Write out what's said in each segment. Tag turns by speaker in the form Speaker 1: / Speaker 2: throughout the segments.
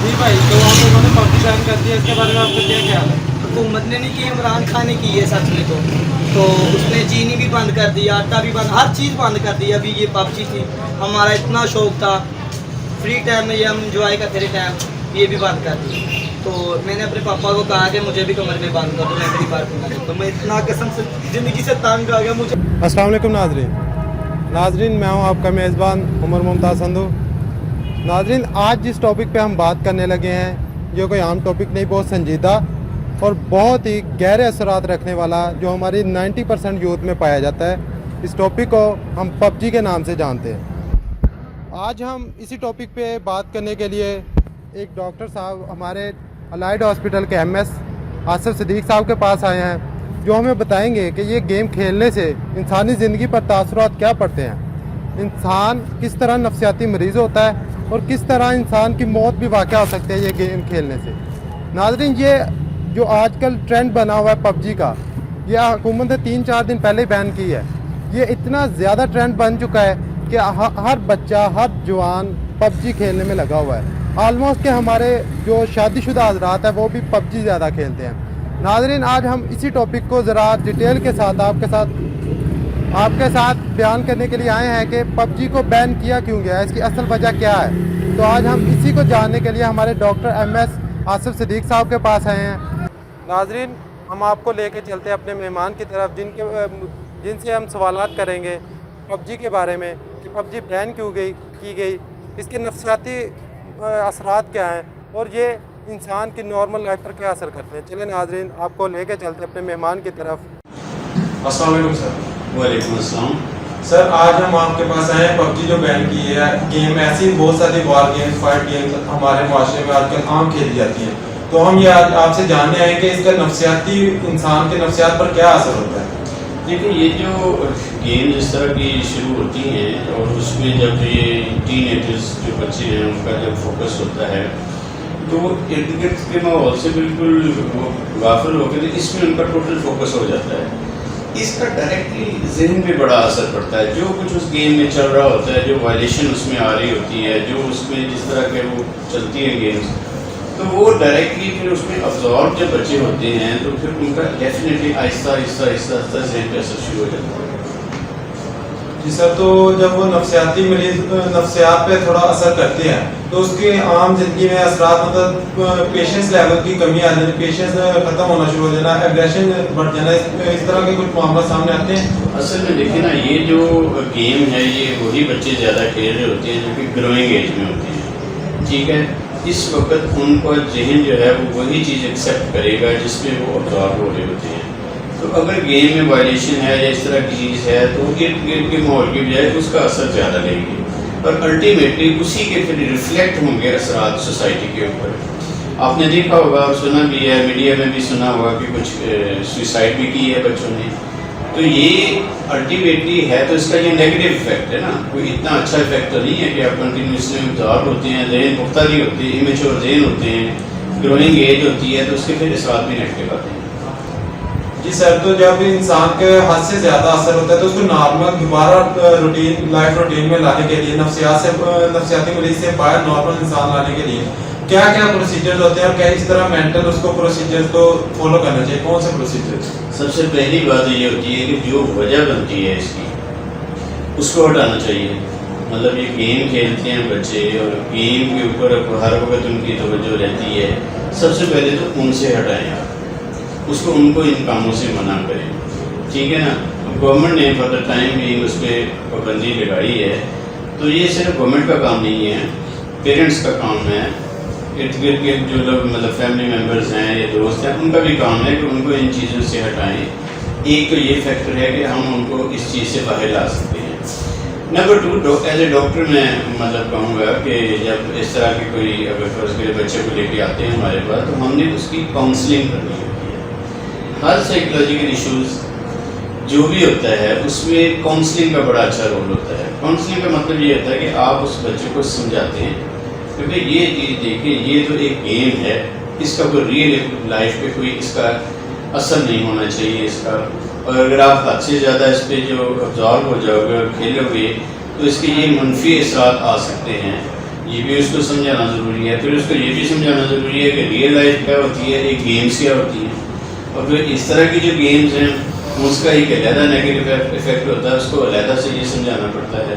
Speaker 1: जी भाई, तो हम लोगों ने पबजी बैन कर दिया, इसके बारे में आपका क्या ख्याल है?
Speaker 2: हुकूमत ने नहीं की, इमरान खान ने की है सच में तो उसने चीनी भी बंद कर दिया, आटा भी बंद, हर चीज़ बंद कर दी। अभी ये पबजी थी, हमारा इतना शौक था, फ्री टाइम में ये हम इंजॉय करते रहे टाइम, ये भी बंद कर दी। तो मैंने अपने पापा को कहा कि मुझे भी कमरे में बंद कर दो, मैं मेरी बात सुना। तो मैं इतना कसम से ज़िंदगी से तंग आ गया मुझे।
Speaker 1: अस्सलाम वालेकुम नाजरीन, मैं हूं आपका मेज़बान उमर मुमताज़ संधू। नाजरीन, आज जिस टॉपिक पे हम बात करने लगे हैं, ये कोई आम टॉपिक नहीं, बहुत संजीदा और बहुत ही गहरे असरात रखने वाला, जो हमारी 90% यूथ में पाया जाता है। इस टॉपिक को हम पबजी के नाम से जानते हैं। आज हम इसी टॉपिक पे बात करने के लिए एक डॉक्टर साहब हमारे अलाइड हॉस्पिटल के MS आसिफ सिद्दीक साहब के पास आए हैं, जो हमें बताएंगे कि ये गेम खेलने से इंसानी ज़िंदगी पर तासुरात क्या पड़ते हैं, इंसान किस तरह नफसियाती मरीज़ होता है और किस तरह इंसान की मौत भी वाक़या हो सकती है ये गेम खेलने से। नाज़रीन, ये जो आजकल ट्रेंड बना हुआ है पबजी का, ये हुकूमत ने 3-4 दिन पहले ही बैन की है। ये इतना ज़्यादा ट्रेंड बन चुका है कि हर बच्चा, हर जवान पबजी खेलने में लगा हुआ है। आलमोस्ट के हमारे जो शादीशुदा हज़रात हैं वो भी पबजी ज़्यादा खेलते हैं। नाज़रीन, आज हम इसी टॉपिक को ज़रा डिटेल के साथ आपके साथ बयान करने के लिए आए हैं कि पबजी को बैन किया क्यों गया है, इसकी असल वजह क्या है। तो आज हम इसी को जानने के लिए हमारे डॉक्टर MS आसिफ सिद्दीक साहब के पास आए हैं। नाज़रीन, हम आपको लेके चलते हैं अपने मेहमान की तरफ, जिनसे हम सवालात करेंगे पबजी के बारे में कि पबजी बैन क्यों की गई, इसके नफसियाती असरात क्या हैं और ये इंसान की नॉर्मल लाइफ पर क्या असर करते हैं। चलें नाज़रीन, आपको लेके चलते हैं अपने मेहमान की तरफ।
Speaker 3: अस्सलाम वालेकुम सर।
Speaker 4: वालेकुम अस्सलाम।
Speaker 3: सर, आज हम आपके पास आए हैं पबजी जो बैन की है गेम। ऐसी बहुत सारी वार गेम्स, फाइट गेम्स हमारे माशरे में आजकल आम खेली जाती हैं, तो हम ये आपसे जानने आए कि इसका नफसियाती, इंसान के नफसियात पर क्या असर होता है।
Speaker 4: देखिए, ये जो गेम इस तरह की शुरू होती हैं और उसमें जब ये टीनेजर्स जो बच्चे हैं उनका जब फोकस होता है तो वो इर्द गिर्द के माहौल से बिल्कुल गाफिल होकर इसमें उनका टोटल फोकस हो जाता है। इसका डायरेक्टली ज़हन पे बड़ा असर पड़ता है। जो कुछ उस गेम में चल रहा होता है, जो वायलेशन उसमें आ रही होती है, जो उसमें जिस तरह के वो चलती हैं गेम्स, तो वो डायरेक्टली फिर उसमें अब्जॉर्ब जब बच्चे होते हैं तो फिर उनका डेफिनेटली आहिस्ता आहिस्ता ज़हन पे असर शुरू हो जाता है।
Speaker 3: जी सर, तो जब वो नफसियाती मरीज नफसियात पे थोड़ा असर करते हैं तो उसके आम जिंदगी में असरात, मतलब पेशेंस लेवल की कमी आ जाती है, पेशेंस खत्म होना शुरू हो जाना, एग्रेशन बढ़ जाना, इस तरह के कुछ मामला सामने आते हैं।
Speaker 4: असल में देखिए ना, ये जो गेम है ये वही बच्चे ज़्यादा खेल रहे होते हैं जो कि ग्रोइंग एज में होते हैं। ठीक है, इस वक्त उनका जहन जो है वो वही चीज़ एक्सेप्ट करेगा जिसमें वो अब्जॉर्ब हो रहे होते हैं। तो अगर गेम में वायलेशन है या इस तरह की चीज़ है तो इर्द गिर्द के माहौल की बजाय उसका असर ज़्यादा लेंगे और अल्टीमेटली उसी के फिर रिफ्लेक्ट होंगे असरात सोसाइटी के ऊपर। आपने देखा होगा और सुना भी है, मीडिया में भी सुना होगा कि कुछ सुसाइड भी की है बच्चों ने। तो ये अल्टीमेटली है तो इसका ये नेगेटिव इफेक्ट है ना, कोई इतना अच्छा इफेक्ट तो नहीं है कि आप कंटिन्यूसली ऑब्जॉर्व होते हैं, जहन पुख्ता नहीं होते, इमेच्योर जहन होते हैं, ग्रोइंग एज होती है, तो उसके फिर असरात भी नेगेटिव आते हैं।
Speaker 3: जी सर, तो जब इंसान के हद से ज़्यादा असर होता है तो उसको नॉर्मल दोबारा लाइफ रूटीन में लाने के लिए, नफसियाती मरीज से बाहर नॉर्मल इंसान लाने के लिए क्या क्या प्रोसीजर्स होते हैं और क्या इस तरह मेंटल उसको प्रोसीजर्स को फॉलो करना चाहिए, कौन से प्रोसीजर्स?
Speaker 4: सबसे पहली बात ये होती है कि जो वजह बनती है इसकी उसको हटाना चाहिए। मतलब ये गेम खेलते हैं बच्चे और गेम के ऊपर हर वक्त उनकी तवज्जो रहती है, सबसे पहले तो उनसे हटाएं आप उसको, उनको इन कामों से मना करें। ठीक है ना, गवर्नमेंट ने फॉर द टाइम भी उस पर पाबंदी लगाई है, तो ये सिर्फ गवर्नमेंट का काम नहीं है, पेरेंट्स का काम है, इर्द गिर्द के जो लोग मतलब फैमिली मेम्बर्स हैं या दोस्त हैं उनका भी काम है कि उनको इन चीज़ों से हटाएं। एक तो ये फैक्टर है कि हम उनको इस चीज़ से बाहर ला सकते हैं। नंबर 2, एज ए डॉक्टर मैं मतलब कहूँगा कि जब इस तरह की कोई अगर फर्ज के बच्चे को लेके आते हैं हमारे पास तो हमने उसकी काउंसलिंग करनी होती है। हर साइकोलॉजिकल इशूज़ जो भी होता है उसमें काउंसलिंग का बड़ा अच्छा रोल होता है। काउंसलिंग का मतलब ये होता है कि आप उस बच्चे को समझाते हैं क्योंकि ये चीज़ देखिए, ये तो एक गेम है, इसका कोई रियल लाइफ पे कोई इसका असर नहीं होना चाहिए इसका। और अगर आप हद से ज़्यादा इस पर जो ऑब्जॉर्व हो जाओगे और खेलोगे तो इसके ये मनफी असरात आ सकते हैं। یہ بھی اس کو سمجھانا ضروری ہے. پھر اس کو یہ بھی سمجھانا ضروری ہے کہ ریئل لائف کیا ہوتی ہے, ایک گیمز کیا ہوتی ہیں, اور پھر اس طرح کی جو گیمز ہیں اس کا ایک علیحدہ نیگیٹو افیکٹ ہوتا ہے, اس کو علیحدہ سے یہ سمجھانا پڑتا ہے.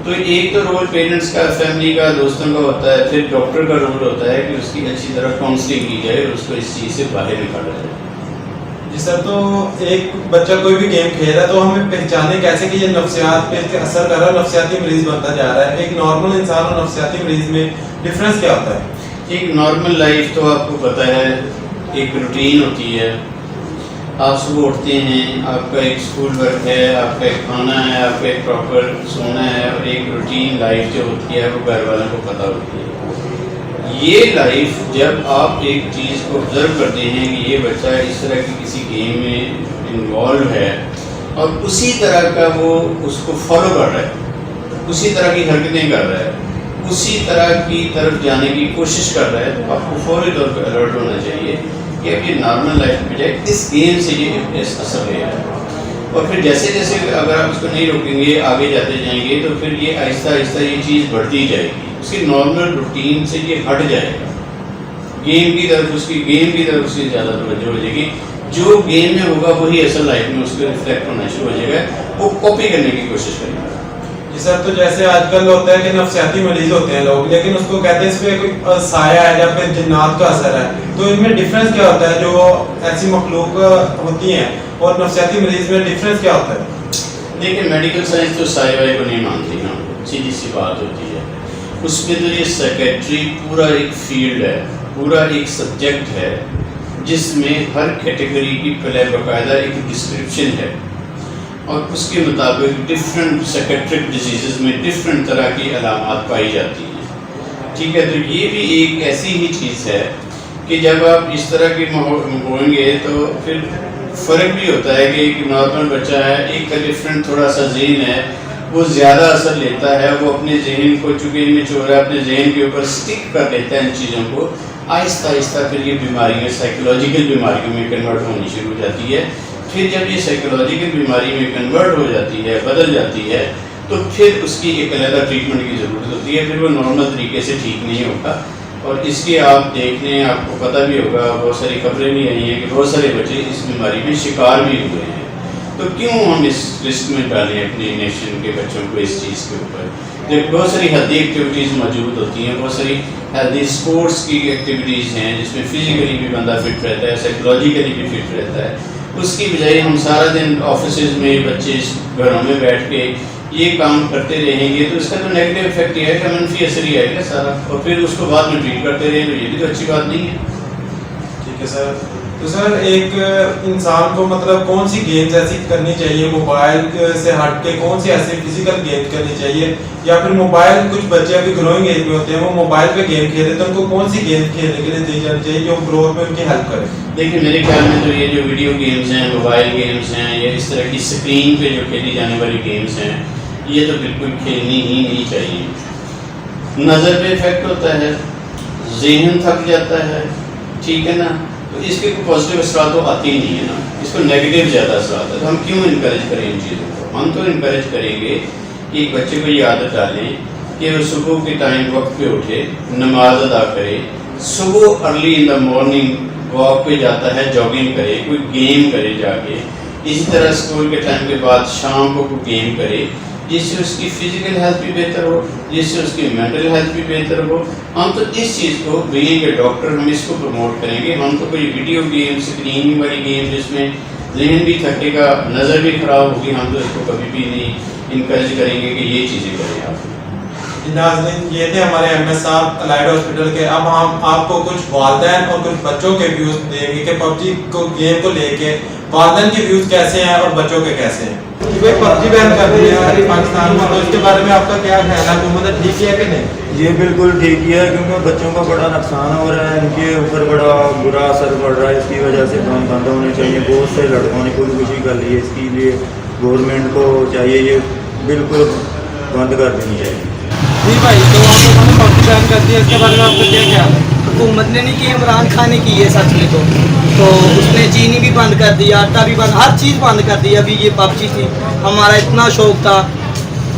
Speaker 4: تو ایک تو رول پیرنٹس کا, فیملی کا, دوستوں کا ہوتا ہے. پھر ڈاکٹر کا رول ہوتا ہے کہ اس کی اچھی طرح کاؤنسلنگ کی جائے اور اس کو اس چیز سے باہر نکالا جائے.
Speaker 3: جی سر, تو ایک بچہ کوئی بھی گیم کھیل رہا ہے تو ہمیں پہچانے کیسے کہ یہ نفسیات پہ اثر کر رہا ہے, نفسیاتی مریض بنتا جا رہا ہے. ایک نارمل انسان اور نفسیاتی مریض میں ڈفرینس کیا ہوتا ہے؟
Speaker 4: ایک نارمل لائف تو آپ کو پتہ ہے ایک روٹین ہوتی ہے. آپ صبح اٹھتے ہیں, آپ کا ایک اسکول ورک ہے, آپ کا ایک کھانا ہے, آپ کا ایک پراپر سونا ہے, اور ایک روٹین لائف جو ہوتی ہے وہ گھر والوں کو پتہ ہوتی ہے. یہ لائف جب آپ ایک چیز کو آبزرو کرتے ہیں کہ یہ بچہ اس طرح کی کسی گیم میں انوالو ہے اور اسی طرح کا وہ اس کو فالو کر رہا ہے, اسی طرح کی حرکتیں کر رہا ہے, اسی طرح کی طرف جانے کی کوشش کر رہا ہے, تو آپ کو فوری طور پہ الرٹ ہونا چاہیے کہ اب یہ نارمل لائف کے بجائے اس گیم سے یہ اثر لے رہا ہے. اور پھر جیسے جیسے اگر آپ اس کو نہیں روکیں گے, آگے جاتے جائیں گے, تو پھر یہ آہستہ آہستہ یہ چیز بڑھتی جائے گی, اس کی نارمل روٹین سے یہ ہٹ جائے گا. گیم کی طرف اس کی زیادہ توجہ ہو جائے گی. جو گیم میں ہوگا وہی اصل لائف میں اس کو ریفلیکٹ ہونا شروع ہو جائے گا, وہ کاپی کرنے کی کوشش کرے گا.
Speaker 3: جی سر, تو جیسے آج کل ہوتا ہے کہ نفسیاتی مریض ہوتے ہیں لوگ, لیکن اس کو کہتے ہیں اس پہ کوئی سایہ ہے یا پھر جنات کا اثر ہے, تو ان میں ڈفرینس کیا ہوتا ہے؟ جو ایسی مخلوق ہوتی ہیں اور نفسیاتی مریض میں ڈفرینس کیا ہوتا ہے؟
Speaker 4: لیکن میڈیکل سائنس تو سائے وائے کو نہیں مانتی نا, سیدھی سی بات ہوتی ہے. اس میں تو یہ سائیکیٹری پورا ایک فیلڈ ہے, پورا ایک سبجیکٹ ہے, جس میں ہر کیٹیگری کی باقاعدہ ایک ڈسکرپشن ہے, اور اس کے مطابق ڈفرینٹ سائیکیٹرک ڈیزیزز میں ڈفرینٹ طرح کی علامات پائی جاتی ہیں. ٹھیک ہے, تو یہ بھی ایک ایسی ہی چیز ہے کہ جب آپ اس طرح کے ہوئیں گے تو پھر فرق بھی ہوتا ہے کہ ایک نارمل بچہ ہے, ایک کا ڈفرینٹ تھوڑا سا ذہن ہے, وہ زیادہ اثر لیتا ہے, وہ اپنے ذہن کو چونکہ ان میں چور ہے, اپنے ذہن کے اوپر سٹک کر لیتا ہے ان چیزوں کو. آہستہ آہستہ پھر یہ بیماریاں سائیکولوجیکل بیماریوں میں کنورٹ ہونی شروع ہو جاتی ہے. پھر جب یہ سائیکولوجیکل بیماری میں کنورٹ ہو جاتی ہے, بدل جاتی ہے, تو پھر اس کی ایک علیحدہ ٹریٹمنٹ کی ضرورت ہوتی ہے. پھر وہ نارمل طریقے سے ٹھیک نہیں ہوگا. اور اس کے آپ دیکھ لیں, آپ کو پتہ بھی ہوگا, بہت ساری خبریں بھی آئی ہیں کہ بہت سارے بچے اس بیماری میں شکار بھی ہوئے ہیں. تو کیوں ہم اس لسٹ میں ڈالیں اپنے نیشن کے بچوں کو اس چیز کے اوپر؟ جب بہت ساری ہیلدی ایکٹیویٹیز موجود ہوتی ہیں, بہت ساری ہیلدی اسپورٹس کی ایکٹیویٹیز ہیں جس میں فزیکلی بھی بندہ فٹ رہتا ہے, سائیکولوجیکلی بھی فٹ رہتا ہے. اس کی بجائے ہم سارا دن آفیسز میں, بچے گھروں میں بیٹھ کے یہ کام کرتے رہیں گے, تو اس کا تو نیگیٹو افیکٹ یہ ہے کہ منفی اثر ہی آئے گا سارا, اور پھر اس کو بعد میں ٹریٹ کرتے رہیں, تو یہ بھی تو اچھی بات نہیں ہے.
Speaker 3: ٹھیک ہے سر, تو سر ایک انسان کو مطلب کون سی گیمز ایسی کرنی چاہیے موبائل سے ہٹ کے, کون سی ایسی فزیکل گیمز کرنی چاہیے, یا پھر موبائل, کچھ بچے ابھی گروئنگ ایج میں ہوتے ہیں وہ موبائل پہ گیم کھیلتے ہیں, تو ان کو کون سی گیم کھیلنے کے لیے دی جانی چاہیے جو گروتھ میں ان کی ہیلپ کرے؟
Speaker 4: دیکھیں میرے خیال میں تو یہ جو ویڈیو گیمز ہیں, موبائل گیمز ہیں, یا اس طرح کی اسکرین پہ جو کھیلی جانے والی گیمز ہیں, یہ تو بالکل کھیلنی ہی نہیں چاہیے. نظر پہ افیکٹ ہوتا ہے, ذہن تھک جاتا ہے, ٹھیک ہے نا, تو اس کے کوئی پازیٹیو اثرات تو آتی ہی نہیں ہے نا, اس کو نیگیٹو زیادہ اثرات ہے. تو ہم کیوں انکریج کریں ان چیزوں کو؟ ہم تو انکریج کریں گے کہ ایک بچے کو یہ عادت ڈالیں کہ وہ صبح کے ٹائم وقت پہ اٹھے, نماز ادا کرے, صبح early in the morning walk پہ جاتا ہے, جاگنگ کرے, کوئی گیم کرے جا کے. اسی طرح اسکول کے ٹائم کے بعد شام کو کوئی گیم کرے, جس سے اس کی فزیکل ہیلتھ بھی بہتر ہو, جس سے اس کی مینٹل ہیلتھ بھی بہتر ہو. ہم تو اس چیز کو بینگ اے ڈاکٹر ہم اس کو پروموٹ کریں گے. ہم تو کوئی ویڈیو گیم, اسکرین والی گیم جس میں ذہن بھی تھکے گا, نظر بھی خراب ہوگی, ہم تو اس کو کبھی بھی نہیں انکریج کریں گے کہ یہ چیزیں کریں آپ.
Speaker 3: ناظرین, یہ تھے ہمارے ایم ایس صاحب الائڈ ہاسپٹل کے. اب ہم آپ کو کچھ والدین اور کچھ بچوں کے ویوز دیں گے کہ پب جی کو گیم کو لے کے والدین کے ویوز کیسے ہیں اور بچوں کے کیسے ہیں. کہ پب جی بین کر رہی ہے پاکستان میں, تو اس کے بارے میں آپ کا کیا خیال ہے؟ حکومت ٹھیک ہے کہ نہیں؟
Speaker 5: یہ بالکل ٹھیک ہی ہے, کیونکہ بچوں کا بڑا نقصان ہو رہا ہے, ان کے اوپر بڑا برا اثر پڑ رہا ہے. اس کی وجہ سے کام بند ہونے چاہیے. بہت سے لڑکوں نے خودکشی کر لی ہے, اس کے لیے گورنمنٹ کو چاہیے یہ بالکل بند کر دینی چاہیے.
Speaker 1: جی بھائی, تو آپ لوگوں نے پب جی بین کر دیا, اس کے بارے میں آپ کا کیا خیال ہے؟
Speaker 2: حکومت نے نہیں کی, عمران خان نے کی ہے سچ میں تو اس نے چینی بھی بند کر دیا, آٹا بھی بند, ہر چیز بند کر دی. ابھی یہ پب جی تھی, ہمارا اتنا شوق تھا,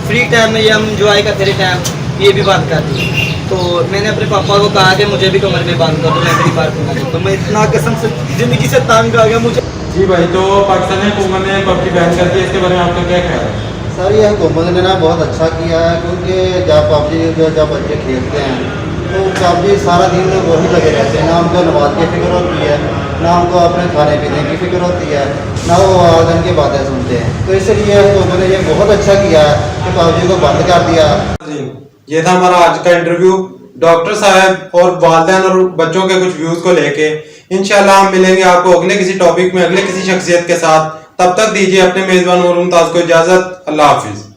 Speaker 2: فری ٹائم میں یہ ہم انجوائے کرتے رہے ٹائم, ये भी बंद कर दी। तो मैंने अपने पापा को कहा कि मुझे भी कमर में बांध दो, तो मैं भी बार तो मैं इतना कसम से ज़िंदगी से तंग आ गया मुझे।
Speaker 3: जी भाई, तो पाकिस्तान हुकूमत ने पबजी बैन कर दी, इसके बारे में आपका क्या ख्याल है?
Speaker 6: सर ये हुकूमत ने ना बहुत अच्छा किया है, क्योंकि जब पबजी जब बच्चे खेलते हैं तो पबजी सारा दिन वही लगे रहते हैं, ना उनको नमाज की फिक्र होती है, ना उनको अपने खाने पीने की फिक्र होती है, ना वो वालिदैन की बातें सुनते हैं। तो इसलिए हुकूमत ने ये बहुत अच्छा किया है कि पबजी को बंद कर दिया।
Speaker 3: ये था हमारा आज का इंटरव्यू डॉक्टर साहब और वालिदैन और बच्चों के कुछ व्यूज को लेके। इंशाल्लाह हम मिलेंगे आपको अगले किसी टॉपिक में, अगले किसी शख्सियत के साथ। तब तक दीजिए अपने मेजबान उमर मुमताज को इजाजत। अल्लाह हाफिज।